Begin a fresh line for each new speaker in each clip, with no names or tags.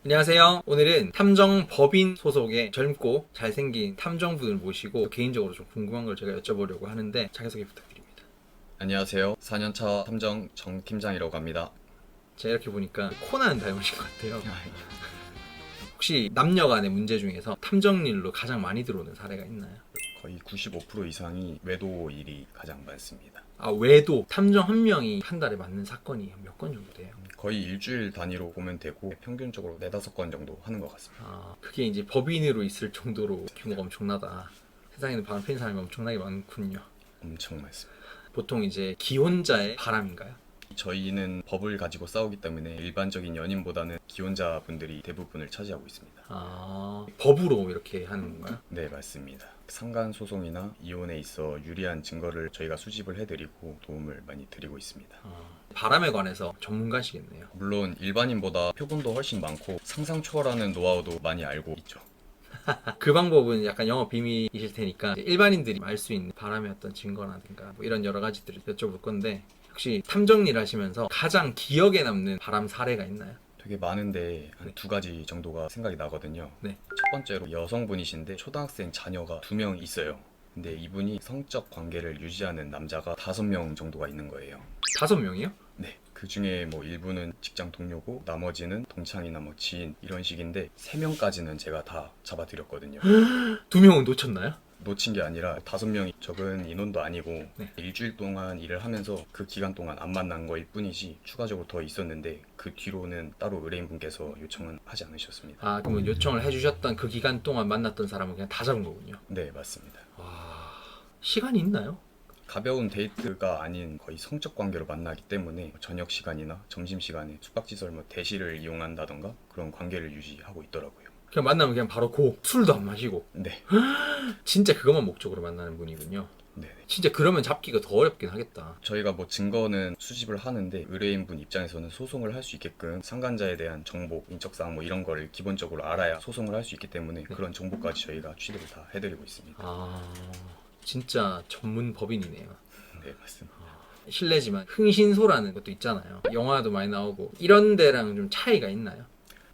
안녕하세요. 오늘은 탐정법인 소속의 젊고 잘생긴 탐정분을 모시고 개인적으로 좀 궁금한 걸 제가 여쭤보려고 하는데 자기소개 부탁드립니다.
안녕하세요. 4년차 탐정 정팀장이라고 합니다.
제가 이렇게 보니까 코난 닮으신 것 같아요. 혹시 남녀 간의 문제 중에서 탐정 일로 가장 많이 들어오는 사례가 있나요?
거의 95% 이상이 외도 일이 가장 많습니다.
외도 탐정 한 명이 한 달에 맞는 사건이 몇 건 정도 돼요?
거의 일주일 단위로 보면 되고 평균적으로 4-5건 정도 하는 것 같습니다.
그게 이제 법인으로 있을 정도로 규모가 엄청나다. 세상에는 바람 피는 사람이 엄청나게 많군요.
엄청 많습니다.
보통 이제 기혼자의 바람인가요?
저희는 법을 가지고 싸우기 때문에 일반적인 연인보다는 기혼자분들이 대부분을 차지하고 있습니다.
법으로 이렇게 하는 건가요?
네, 맞습니다. 상간 소송이나 이혼에 있어 유리한 증거를 저희가 수집을 해드리고 도움을 많이 드리고 있습니다.
바람에 관해서 전문가시겠네요.
물론 일반인보다 표본도 훨씬 많고 상상 초월하는 노하우도 많이 알고 있죠.
그 방법은 약간 영업 비밀이실 테니까 일반인들이 알 수 있는 바람의 어떤 증거라든가 뭐 이런 여러 가지들을 여쭤볼 건데, 혹시 탐정 일 하시면서 가장 기억에 남는 바람 사례가 있나요?
되게 많은데 한 2가지 정도가 생각이 나거든요.
네.
첫 번째로 여성분이신데 초등학생 자녀가 2명 있어요. 근데 이분이 성적 관계를 유지하는 남자가 5명 정도가 있는 거예요.
5명이요?
네. 그 중에 뭐 일부는 직장 동료고 나머지는 동창이나 뭐 지인 이런 식인데 3명까지는 제가 다 잡아드렸거든요.
2명은 놓쳤나요?
놓친 게 아니라 5명이 적은 인원도 아니고
네.
일주일 동안 일을 하면서 그 기간 동안 안 만난 거일 뿐이지 추가적으로 더 있었는데 그 뒤로는 따로 의뢰인분께서 요청은 하지 않으셨습니다.
그러면 요청을 해주셨던 그 기간 동안 만났던 사람은 그냥 다 잡은 거군요.
네, 맞습니다.
시간이 있나요?
가벼운 데이트가 아닌 거의 성적 관계로 만나기 때문에 저녁 시간이나 점심 시간에 숙박시설 뭐 대시를 이용한다던가 그런 관계를 유지하고 있더라고요.
그냥 만나면 그냥 바로 술도 안 마시고
네,
진짜 그것만 목적으로 만나는 분이군요.
네.
진짜 그러면 잡기가 더 어렵긴 하겠다.
저희가 뭐 증거는 수집을 하는데 의뢰인분 입장에서는 소송을 할 수 있게끔 상간자에 대한 정보, 인적사항 뭐 이런 거를 기본적으로 알아야 소송을 할 수 있기 때문에 그런 정보까지 저희가 취득을 다 해드리고 있습니다.
진짜 전문 법인이네요.
네, 맞습니다.
실례지만 흥신소라는 것도 있잖아요. 영화도 많이 나오고 이런 데랑 좀 차이가 있나요?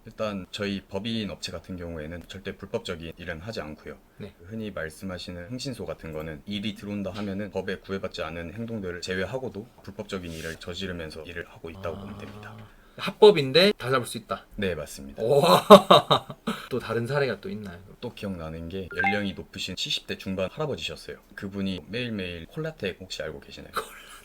일단 저희 법인 업체 같은 경우에는 절대 불법적인 일은 하지 않고요.
네.
흔히 말씀하시는 흥신소 같은 거는 일이 들어온다 하면은 법에 구애받지 않은 행동들을 제외하고도 불법적인 일을 저지르면서 일을 하고 있다고 보면 됩니다.
합법인데 다 잡을 수 있다.
네, 맞습니다.
또 다른 사례가 또 있나요?
또 기억나는 게 연령이 높으신 70대 중반 할아버지셨어요. 그분이 매일매일 콜라텍 혹시 알고 계시나요?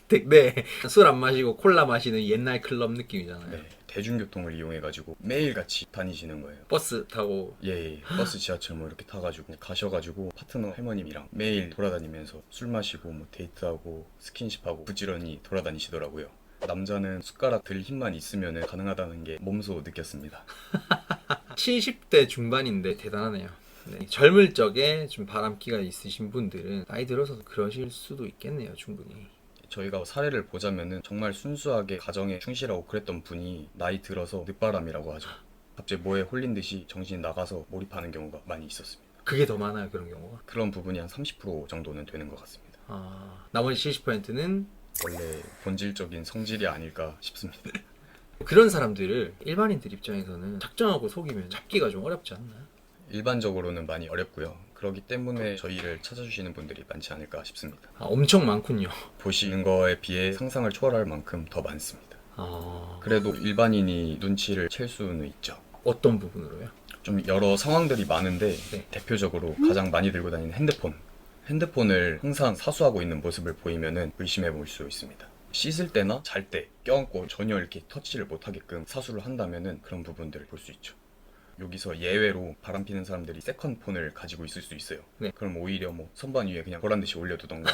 네. 술 안 마시고 콜라 마시는 옛날 클럽 느낌이잖아요.
네, 대중교통을 이용해가지고 매일같이 다니시는 거예요.
버스 타고.
예, 버스 지하철 뭐 이렇게 타가지고 가셔가지고 파트너 할머님이랑 매일 돌아다니면서 술 마시고 뭐 데이트하고 스킨십하고 부지런히 돌아다니시더라고요. 남자는 숟가락 들 힘만 있으면 가능하다는 게 몸소 느꼈습니다.
70대 중반인데 대단하네요. 네. 젊을 적에 좀 바람기가 있으신 분들은 나이 들어서 그러실 수도 있겠네요, 충분히.
저희가 사례를 보자면은 정말 순수하게 가정에 충실하고 그랬던 분이 나이 들어서 늦바람이라고 하죠. 갑자기 뭐에 홀린 듯이 정신이 나가서 몰입하는 경우가 많이 있었습니다.
그게 더 많아요, 그런 경우가.
그런 부분이 한 30% 정도는 되는 것 같습니다.
나머지 70%는
원래 본질적인 성질이 아닐까 싶습니다.
그런 사람들을 일반인들 입장에서는 작정하고 속이면 잡기가 좀 어렵지 않나요?
일반적으로는 많이 어렵고요. 그렇기 때문에 저희를 찾아주시는 분들이 많지 않을까 싶습니다.
엄청 많군요.
보시는 거에 비해 상상을 초월할 만큼 더 많습니다. 그래도 일반인이 눈치를 챌 수는 있죠.
어떤 부분으로요?
좀 여러 상황들이 많은데
네.
대표적으로 가장 많이 들고 다니는 핸드폰을 항상 사수하고 있는 모습을 보이면은 의심해 볼 수 있습니다. 씻을 때나 잘 때 껴안고 전혀 이렇게 터치를 못하게끔 사수를 한다면은 그런 부분들을 볼 수 있죠. 여기서 예외로 바람피는 사람들이 세컨폰을 가지고 있을 수 있어요.
네.
그럼 오히려 뭐 선반 위에 그냥 보란듯이 올려두던가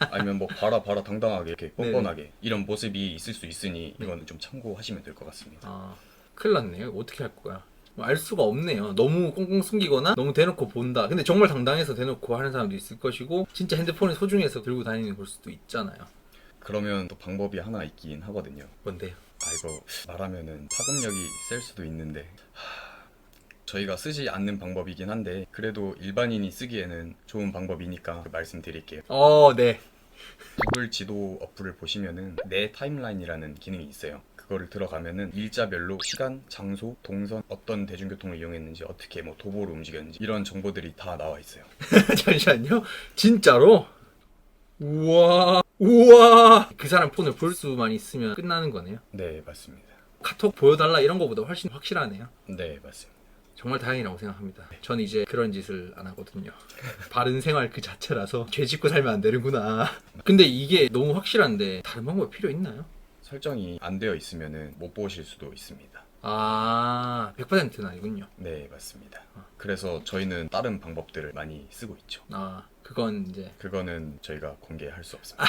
아니면 뭐 봐라 당당하게 이렇게 뻔뻔하게 이런 모습이 있을 수 있으니 이거는 좀 참고하시면 될 것 같습니다.
큰일 났네요. 어떻게 할 거야? 알 수가 없네요. 너무 꽁꽁 숨기거나 너무 대놓고 본다. 근데 정말 당당해서 대놓고 하는 사람도 있을 것이고 진짜 핸드폰이 소중해서 들고 다니는 걸 수도 있잖아요.
그러면 또 방법이 하나 있긴 하거든요.
뭔데요?
이거 말하면은 파급력이 셀 수도 있는데 저희가 쓰지 않는 방법이긴 한데 그래도 일반인이 쓰기에는 좋은 방법이니까 말씀드릴게요.
네.
구글 지도 어플을 보시면은 내 타임라인이라는 기능이 있어요. 그거를 들어가면은 일자별로 시간, 장소, 동선, 어떤 대중교통을 이용했는지, 어떻게 뭐 도보로 움직였는지 이런 정보들이 다 나와 있어요.
잠시만요. 진짜로? 우와. 우와. 그 사람 폰을 볼 수만 있으면 끝나는 거네요.
네, 맞습니다.
카톡 보여달라 이런 거보다 훨씬 확실하네요.
네, 맞습니다.
정말 다행이라고 생각합니다. 전 이제 그런 짓을 안 하거든요. 바른 생활 그 자체라서 죄 짓고 살면 안 되는구나. 근데 이게 너무 확실한데 다른 방법이 필요 있나요?
설정이 안 되어 있으면은 못 보실 수도 있습니다.
아, 100%는 아니군요.
네, 맞습니다. 그래서 저희는 다른 방법들을 많이 쓰고 있죠.
아, 그건 이제
그거는 저희가 공개할 수 없습니다.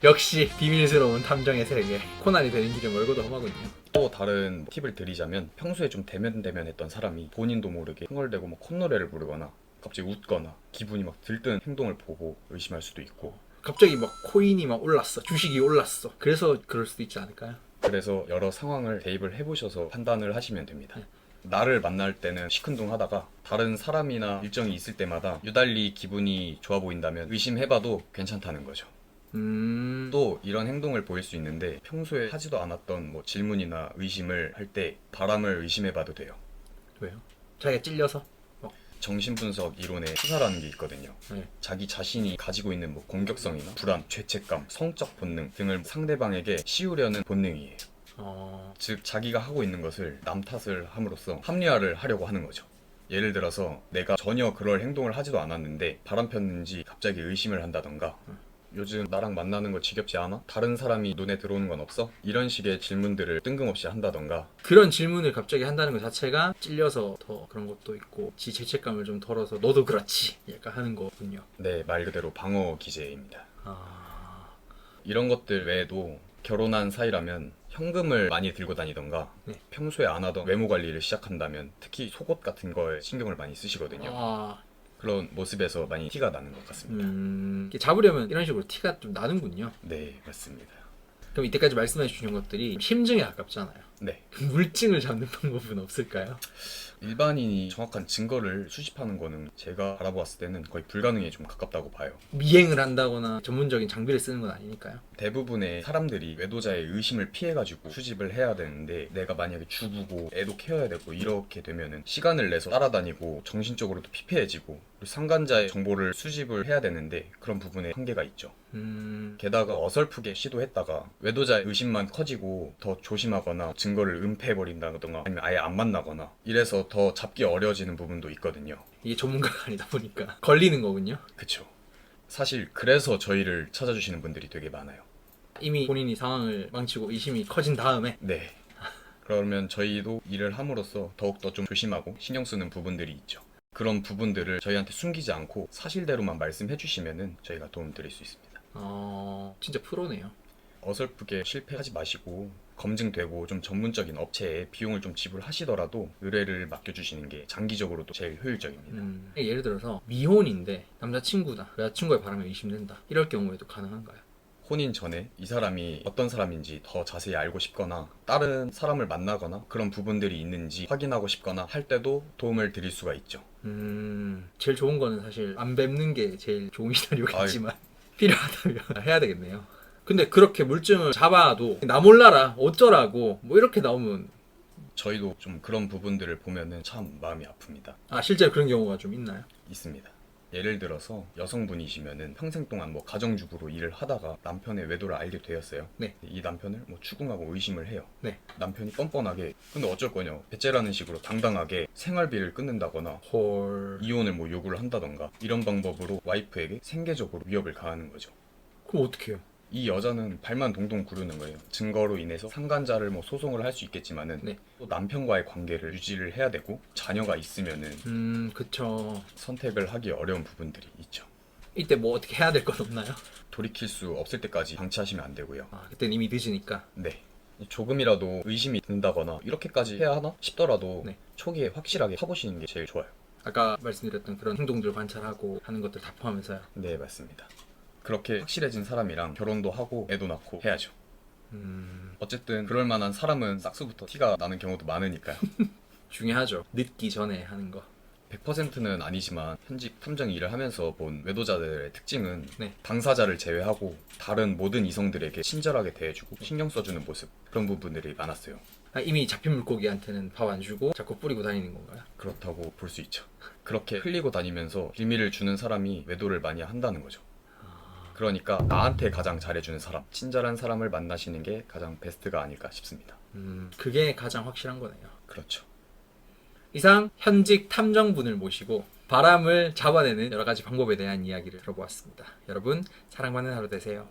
역시 비밀스러운 탐정의 세계. 코난이 되는 길이 멀고도 험하군요.
또 다른 팁을 드리자면 평소에 좀 대면대면했던 사람이 본인도 모르게 흥얼대고 뭐 콧노래를 부르거나 갑자기 웃거나 기분이 막 들뜬 행동을 보고 의심할 수도 있고,
갑자기 막 코인이 막 올랐어. 주식이 올랐어. 그래서 그럴 수도 있지 않을까요?
그래서 여러 상황을 대입을 해보셔서 판단을 하시면 됩니다.
네.
나를 만날 때는 시큰둥하다가 다른 사람이나 일정이 있을 때마다 유달리 기분이 좋아 보인다면 의심해봐도 괜찮다는 거죠. 또 이런 행동을 보일 수 있는데 평소에 하지도 않았던 뭐 질문이나 의심을 할 때 바람을 의심해봐도 돼요.
왜요? 자기가 찔려서?
정신분석 이론에 수사라는 게 있거든요.
네.
자기 자신이 가지고 있는 뭐 공격성이나 불안, 죄책감, 성적 본능 등을 상대방에게 씌우려는 본능이에요. 즉 자기가 하고 있는 것을 남 탓을 함으로써 합리화를 하려고 하는 거죠. 예를 들어서 내가 전혀 그럴 행동을 하지도 않았는데 바람 폈는지 갑자기 의심을 한다던가, 요즘 나랑 만나는 거 지겹지 않아? 다른 사람이 눈에 들어오는 건 없어? 이런 식의 질문들을 뜬금없이 한다던가.
그런 질문을 갑자기 한다는 것 자체가 찔려서 더 그런 것도 있고 지 죄책감을 좀 덜어서 너도 그렇지 약간 하는 거군요.
네, 말 그대로 방어 기제입니다.
아...
이런 것들 외에도 결혼한 사이라면 현금을 많이 들고 다니던가,
네.
평소에 안 하던 외모 관리를 시작한다면 특히 속옷 같은 거에 신경을 많이 쓰시거든요.
아...
그런 모습에서 많이 티가 나는 것 같습니다.
이렇게 잡으려면 이런 식으로 티가 좀 나는군요.
네, 맞습니다.
그럼 이때까지 말씀해 주신 것들이 심증에 가깝잖아요.
네.
물증을 잡는 방법은 없을까요?
일반인이 정확한 증거를 수집하는 거는 제가 알아보았을 때는 거의 불가능에 좀 가깝다고 봐요.
미행을 한다거나 전문적인 장비를 쓰는 건 아니니까요.
대부분의 사람들이 외도자의 의심을 피해가지고 수집을 해야 되는데, 내가 만약에 주부고 애도 키워야 되고 이렇게 되면은 시간을 내서 따라다니고 정신적으로도 피폐해지고, 그리고 상간자의 정보를 수집을 해야 되는데 그런 부분에 한계가 있죠. 게다가 어설프게 시도했다가 외도자의 의심만 커지고 더 조심하거나 증거를 은폐해버린다던가 아니면 아예 안 만나거나 이래서 더 잡기 어려워지는 부분도 있거든요.
이게 전문가가 아니다 보니까 걸리는 거군요.
그쵸. 사실 그래서 저희를 찾아주시는 분들이 되게 많아요.
이미 본인이 상황을 망치고 의심이 커진 다음에
네. 그러면 저희도 일을 함으로써 더욱더 좀 조심하고 신경 쓰는 부분들이 있죠. 그런 부분들을 저희한테 숨기지 않고 사실대로만 말씀해 주시면은 저희가 도움 드릴 수 있습니다.
진짜 프로네요.
어설프게 실패하지 마시고 검증되고 좀 전문적인 업체에 비용을 좀 지불하시더라도 의뢰를 맡겨주시는 게 장기적으로도 제일 효율적입니다.
예를 들어서 미혼인데 남자친구다, 여자친구의 바람에 의심된다, 이럴 경우에도 가능한가요?
혼인 전에 이 사람이 어떤 사람인지 더 자세히 알고 싶거나 다른 사람을 만나거나 그런 부분들이 있는지 확인하고 싶거나 할 때도 도움을 드릴 수가 있죠.
제일 좋은 거는 사실 안 뵙는 게 제일 좋은 시나리오겠지만 필요하다면 해야 되겠네요. 근데 그렇게 물증을 잡아도 나 몰라라 어쩌라고 뭐 이렇게 나오면
저희도 좀 그런 부분들을 보면은 참 마음이 아픕니다.
실제로 그런 경우가 좀 있나요?
있습니다. 예를 들어서 여성분이시면은 평생 동안 뭐 가정주부로 일을 하다가 남편의 외도를 알게 되었어요.
네.
이 남편을 뭐 추궁하고 의심을 해요.
네.
남편이 뻔뻔하게 근데 어쩔 거냐 배째라는 식으로 당당하게 생활비를 끊는다거나
헐.
이혼을 뭐 요구를 한다던가 이런 방법으로 와이프에게 생계적으로 위협을 가하는 거죠.
그럼 어떻게 해요?
이 여자는 발만 동동 구르는 거예요. 증거로 인해서 상간자를 뭐 소송을 할 수 있겠지만은
네.
또 남편과의 관계를 유지를 해야 되고 자녀가 있으면은
그쵸.
선택을 하기 어려운 부분들이 있죠.
이때 뭐 어떻게 해야 될 건 없나요?
돌이킬 수 없을 때까지 방치하시면 안 되고요.
그때는 이미 늦으니까.
네. 조금이라도 의심이 든다거나 이렇게까지 해야 하나 싶더라도
네.
초기에 확실하게 해보시는 게 제일 좋아요.
아까 말씀드렸던 그런 행동들 관찰하고 하는 것들 다 포함해서요.
네, 맞습니다. 그렇게 확실해진 사람이랑 결혼도 하고 애도 낳고 해야죠. 어쨌든 그럴 만한 사람은 싹수부터 티가 나는 경우도 많으니까요.
중요하죠. 늦기 전에 하는 거.
100%는 아니지만 현직 탐정 일을 하면서 본 외도자들의 특징은
네.
당사자를 제외하고 다른 모든 이성들에게 친절하게 대해주고 신경 써주는 모습, 그런 부분들이 많았어요.
이미 잡힌 물고기한테는 밥 안 주고 자꾸 뿌리고 다니는 건가요?
그렇다고 볼 수 있죠. 그렇게 흘리고 다니면서 빌미를 주는 사람이 외도를 많이 한다는 거죠. 그러니까 나한테 가장 잘해주는 사람, 친절한 사람을 만나시는 게 가장 베스트가 아닐까 싶습니다.
그게 가장 확실한 거네요.
그렇죠.
이상 현직 탐정분을 모시고 바람을 잡아내는 여러 가지 방법에 대한 이야기를 들어보았습니다. 여러분, 사랑받는 하루 되세요.